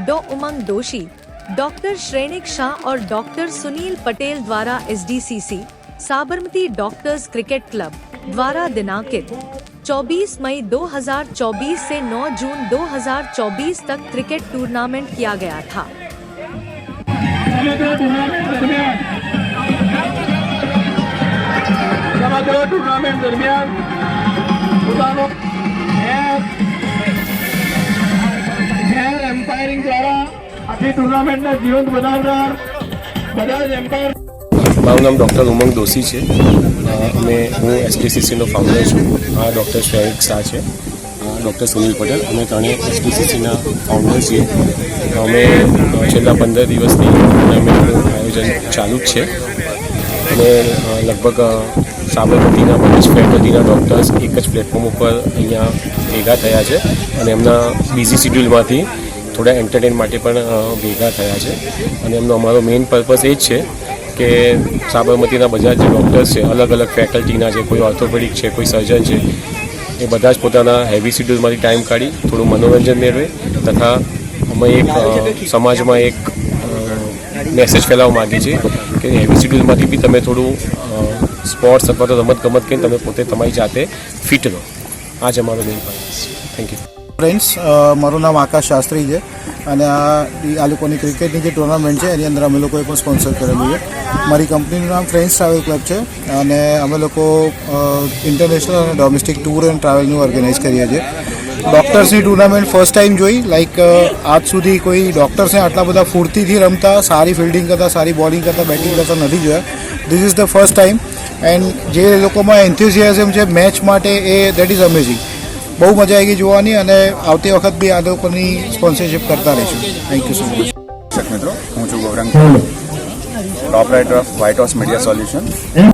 डॉ उमंग दोषी, डॉक्टर श्रेणिक शाह और डॉक्टर सुनील पटेल द्वारा एसडीसीसी साबरमती डॉक्टर्स क्रिकेट क्लब द्वारा दिनांकित 24 मई 2024 से 9 जून 2024 तक क्रिकेट टूर्नामेंट किया गया था। टूर्नामेंट दरमियान एम्पायरिंग द्वारा आखी टूर्नामेंट ने जीवंत बनावनार બધા જ એમ્પાયર। મારું નામ ડૉક્ટર ઉમંગ દોશી છે। હું એસડીસીસીનો ફાઉન્ડર છું। આ ડૉક્ટર શ્રેણિક શાહ છે, ડૉક્ટર સુનિલ પટેલ, અમે ત્રણેય એસડીસીસીના ફાઉન્ડર છીએ। અમે છેલ્લા 15 દિવસથી ટુર્નામેન્ટનું આયોજન ચાલુ જ છે અને લગભગ સાબરમતીના બધા જ ફેકલ્ટીના ડૉક્ટર્સ એક જ પ્લેટફોર્મ ઉપર અહીંયા ભેગા થયા છે અને એમના બિઝી શિડ્યુલમાંથી થોડા એન્ટરટેન માટે પણ ભેગા થયા છે અને એમનો અમારો મેઇન પર્પઝ એ જ છે કે સાબરમતીના બધા જ ડૉક્ટર્સ છે, અલગ અલગ ફેકલ્ટીના છે, કોઈ ઓર્થોપેડિક છે, કોઈ સર્જન છે, એ બધા જ પોતાના હેવી શિડ્યુલમાંથી ટાઈમ કાઢી થોડું મનોરંજન મેળવે તથા અમે એક સમાજમાં એક મેસેજ ફેલાવવા માગીએ છીએ કે હેવી શિડ્યુલમાંથી બી તમે થોડું સ્પોર્ટ્સ અથવા તો રમતગમત કરીને તમે પોતે તમારી જાતે ફિટ રહો। આ જ અમારો મેઇન પર્પઝ છે। થેન્ક યુ ફ્રેન્ડ્સ, મારું નામ આકાશ શાસ્ત્રી છે અને આ લોકોની ક્રિકેટની જે ટુર્નામેન્ટ છે એની અંદર અમે લોકોએ પણ સ્પોન્સર કરેલું છે। મારી કંપનીનું નામ ફ્રેન્ડ્સ ટ્રાવેલ ક્લબ છે અને અમે લોકો ઇન્ટરનેશનલ અને ડોમેસ્ટિક ટૂર એન્ડ ટ્રાવેલનું ઓર્ગેનાઇઝ કરીએ છીએ। ડૉક્ટર્સની ટુર્નામેન્ટ ફર્સ્ટ ટાઈમ જોઈ, લાઈક આજ સુધી કોઈ ડૉક્ટર્સને આટલા બધા ફૂર્તિથી રમતા, સારી ફિલ્ડિંગ કરતા, સારી બોલિંગ કરતા, બેટિંગ કરતા નથી જોયા। This is the first time and જે લોકોમાં એન્થ્યુઝિયાઝમ છે મેચ માટે એ દેટ ઇઝ અમેઝિંગ। બહુ મજા આવી ગઈ જોવાની અને આવતી વખત બી આ લોકોની સ્પોન્સરશિપ કરતા રહીશું। Thank you so much. દર્શક મિત્રો, હું છું Gaurang, top writer of White House Media solution.